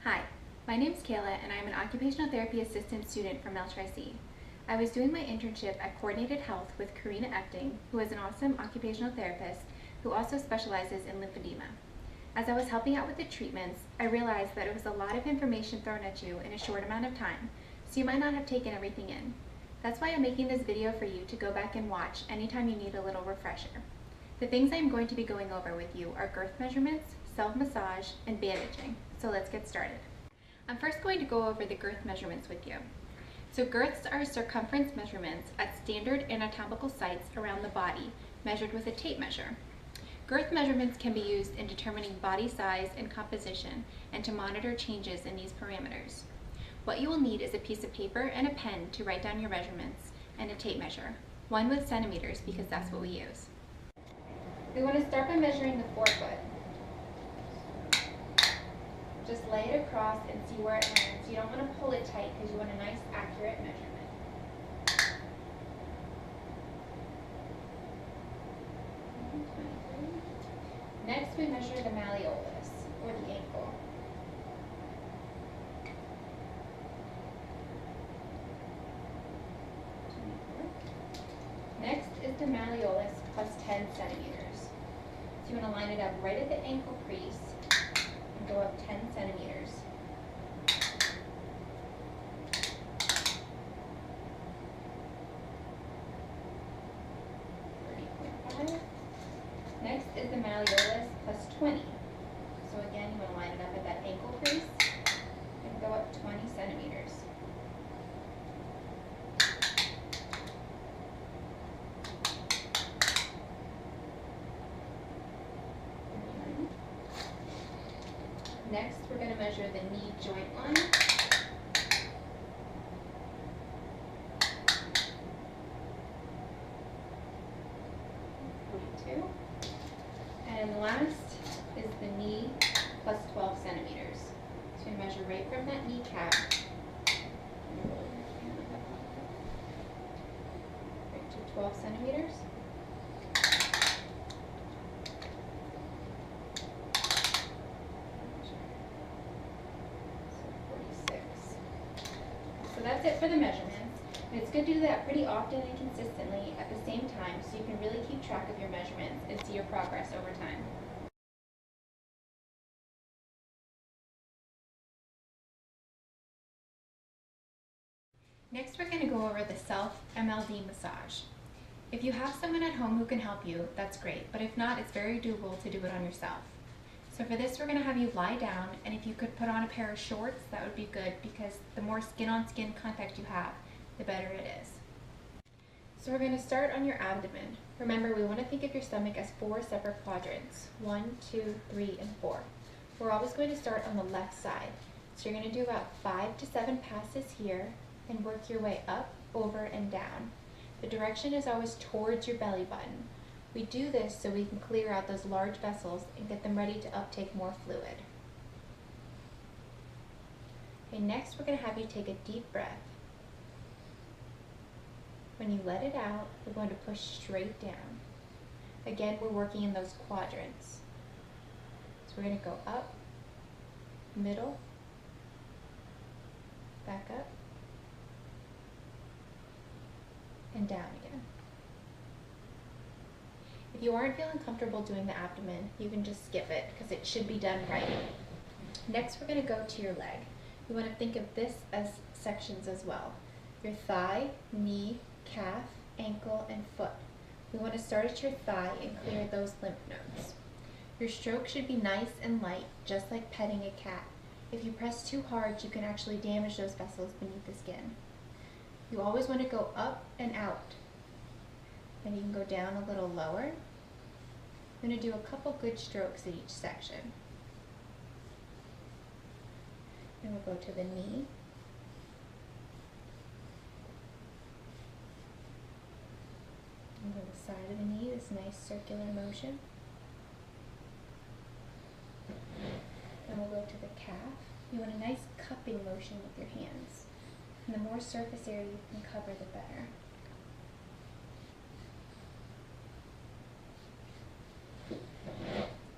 Hi, my name is Kayla and I am an occupational therapy assistant student from LTRC. I was doing my internship at Coordinated Health with Carina Epting, who is an awesome occupational therapist who also specializes in lymphedema. As I was helping out with the treatments, I realized that it was a lot of information thrown at you in a short amount of time, so you might not have taken everything in. That's why I'm making this video for you to go back and watch anytime you need a little refresher. The things I'm going to be going over with you are girth measurements, self-massage, and bandaging. So let's get started. I'm first going to go over the girth measurements with you. So girths are circumference measurements at standard anatomical sites around the body, measured with a tape measure. Girth measurements can be used in determining body size and composition and to monitor changes in these parameters. What you will need is a piece of paper and a pen to write down your measurements and a tape measure, one with centimeters because that's what we use. We want to start by measuring the forefoot. Just lay it across and see where it lands. You don't want to pull it tight because you want a nice, accurate measurement. Next, we measure the malleolus, or the ankle. Next is the malleolus plus 10 centimeters. So you want to line it up right at the ankle crease and go up 10 centimeters. Next is the malleolus plus 20. So again, you want to line it up at that ankle crease and go up 20 centimeters. Next, we're going to measure the knee joint line. And last is the knee plus 12 centimeters. So we measure right from that kneecap right to 12 centimeters. So that's it for the measurements. And it's good to do that pretty often and consistently at the same time so you can really keep track of your measurements and see your progress over time. Next, we're going to go over the self-MLD massage. If you have someone at home who can help you, that's great, but if not, it's very doable to do it on yourself. So for this, we're going to have you lie down, and if you could put on a pair of shorts, that would be good because the more skin-on-skin contact you have, the better it is. So we're going to start on your abdomen. Remember, we want to think of your stomach as 4 separate quadrants, 1, 2, 3, and 4. We're always going to start on the left side. So you're going to do about 5 to 7 passes here and work your way up, over, and down. The direction is always towards your belly button. We do this so we can clear out those large vessels and get them ready to uptake more fluid. Okay, next we're going to have you take a deep breath. When you let it out, we're going to push straight down. Again, we're working in those quadrants. So we're going to go up, middle, back up, and down again. If you aren't feeling comfortable doing the abdomen, you can just skip it because it should be done right. Next, we're going to go to your leg. You want to think of this as sections as well. Your thigh, knee, calf, ankle, and foot. We want to start at your thigh and clear those lymph nodes. Your stroke should be nice and light, just like petting a cat. If you press too hard, you can actually damage those vessels beneath the skin. You always want to go up and out. Then you can go down a little lower. I'm going to do a couple good strokes at each section. Then we'll go to the knee. And to the side of the knee, this nice circular motion. Then we'll go to the calf. You want a nice cupping motion with your hands. And the more surface area you can cover, the better.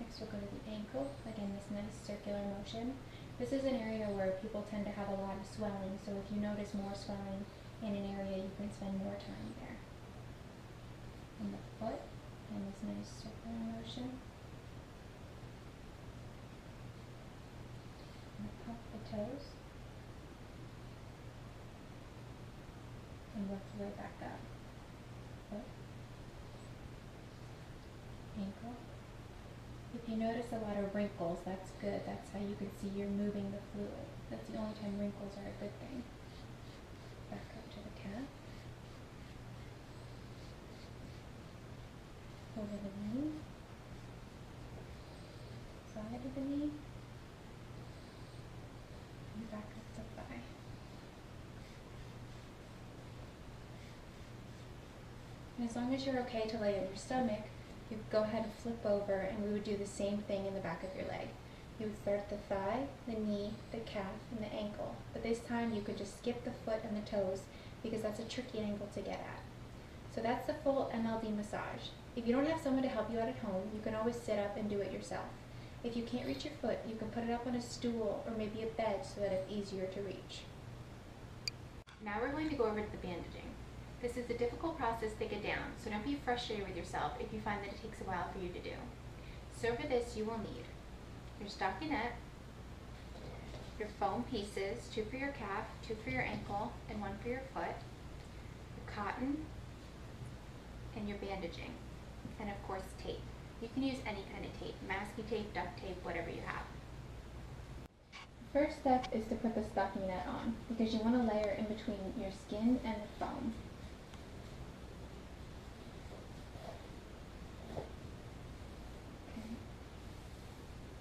Next we'll go to the ankle. Again, this nice circular motion. This is an area where people tend to have a lot of swelling, so if you notice more swelling in an area, you can spend more time there. And the foot, and this nice circular motion. And pop the toes. And work your way back up. Foot. Ankle. If you notice a lot of wrinkles, that's good. That's how you can see you're moving the fluid. That's the only time wrinkles are a good thing. Back up to the calf. Over the knee. Side of the knee. And back up the thigh. And as long as you're okay to lay on your stomach, you would go ahead and flip over, and we would do the same thing in the back of your leg. You would start at the thigh, the knee, the calf, and the ankle. But this time you could just skip the foot and the toes because that's a tricky angle to get at. So that's the full MLD massage. If you don't have someone to help you out at home, you can always sit up and do it yourself. If you can't reach your foot, you can put it up on a stool or maybe a bed so that it's easier to reach. Now we're going to go over to the bandaging. This is a difficult process to get down, so don't be frustrated with yourself if you find that it takes a while for you to do. So for this, you will need your stockinette, your foam pieces, 2 for your calf, 2 for your ankle, and 1 for your foot, your cotton, and your bandaging, and of course tape. You can use any kind of tape, masking tape, duct tape, whatever you have. The first step is to put the stockinette on, because you want to layer in between your skin and the foam.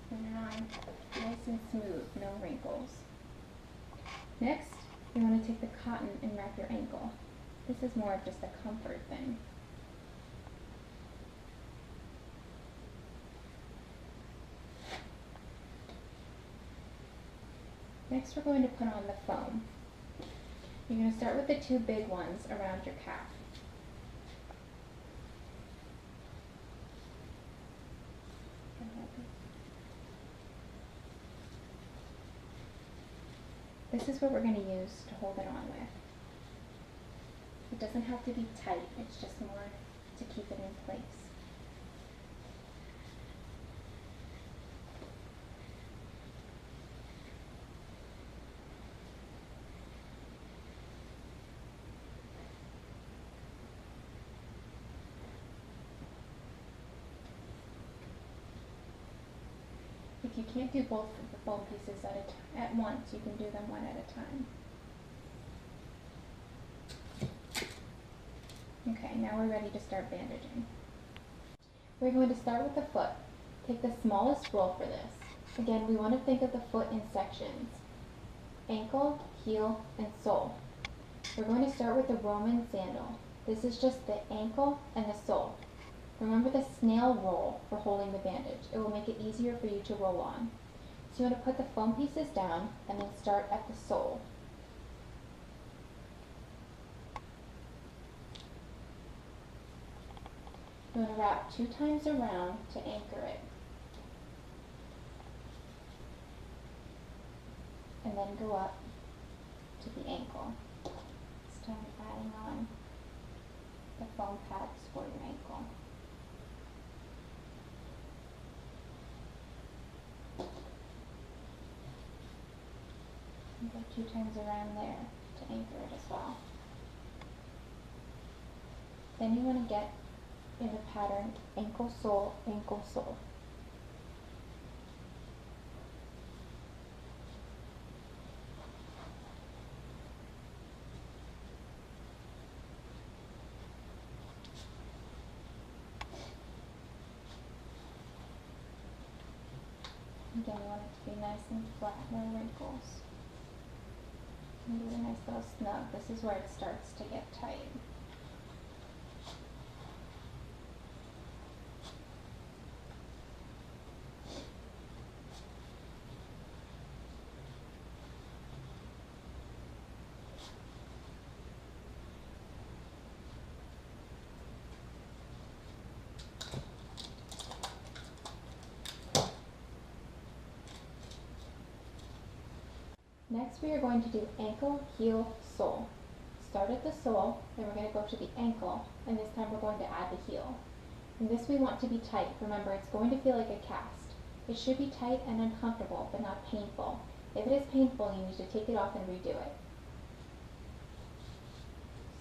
Turn it on, nice and smooth, no wrinkles. Next, you want to take the cotton and wrap your ankle. This is more of just a comfort thing. Next, we're going to put on the foam. You're going to start with the 2 big ones around your calf. This is what we're going to use to hold it on with. It doesn't have to be tight, it's just more to keep it in place. If you can't do both of the foam pieces at once, you can do them one at a time. Okay, now we're ready to start bandaging. We're going to start with the foot. Take the smallest roll for this. Again, we want to think of the foot in sections: ankle, heel, and sole. We're going to start with the Roman sandal. This is just the ankle and the sole. Remember the snail roll for holding the bandage. It will make it easier for you to roll on. So you want to put the foam pieces down and then start at the sole. You want to wrap 2 times around to anchor it. And then go up to the ankle. This time adding on the foam pads for your ankle. And go 2 times around there to anchor it as well. Then you want to get in the pattern ankle, sole, ankle, sole. Again, you want it to be nice and flat, no wrinkles. And do a nice little snug. This is where it starts to get tight. Next we are going to do ankle, heel, sole. Start at the sole, then we're going to go to the ankle, and this time we're going to add the heel. And this we want to be tight. Remember, it's going to feel like a cast. It should be tight and uncomfortable, but not painful. If it is painful, you need to take it off and redo it.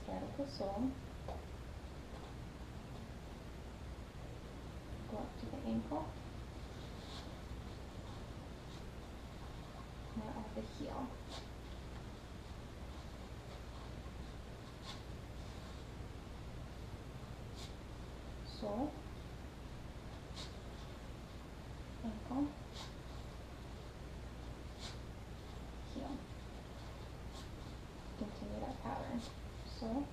Start at the sole. Go up to the ankle. Now add the heel. Sole, ankle, heel. Continue that pattern. Sole,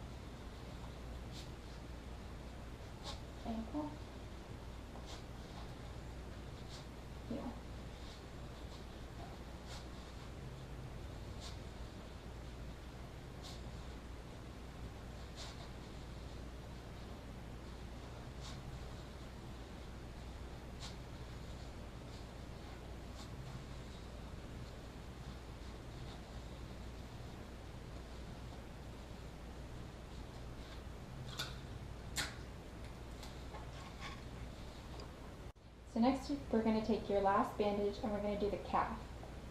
ankle, heel. So next we're going to take your last bandage and we're going to do the calf.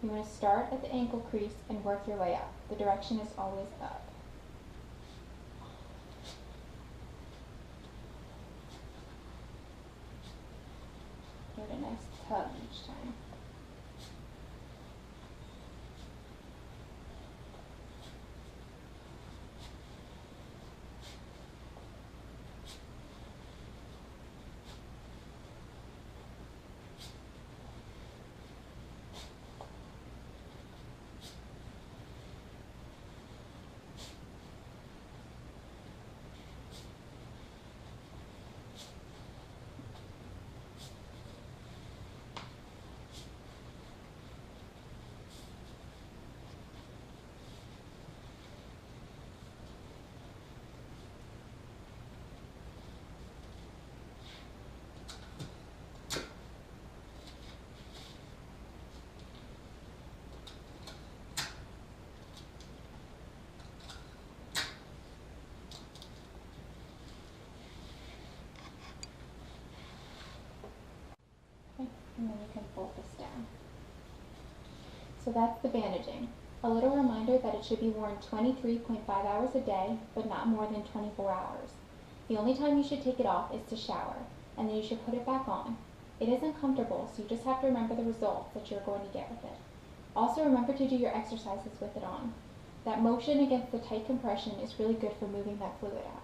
You want to start at the ankle crease and work your way up. The direction is always up. Give it a nice tug each time. And then you can fold this down. So that's the bandaging. A little reminder that it should be worn 23.5 hours a day, but not more than 24 hours. The only time you should take it off is to shower, and then you should put it back on. It is uncomfortable, so you just have to remember the results that you're going to get with it. Also remember to do your exercises with it on. That motion against the tight compression is really good for moving that fluid out.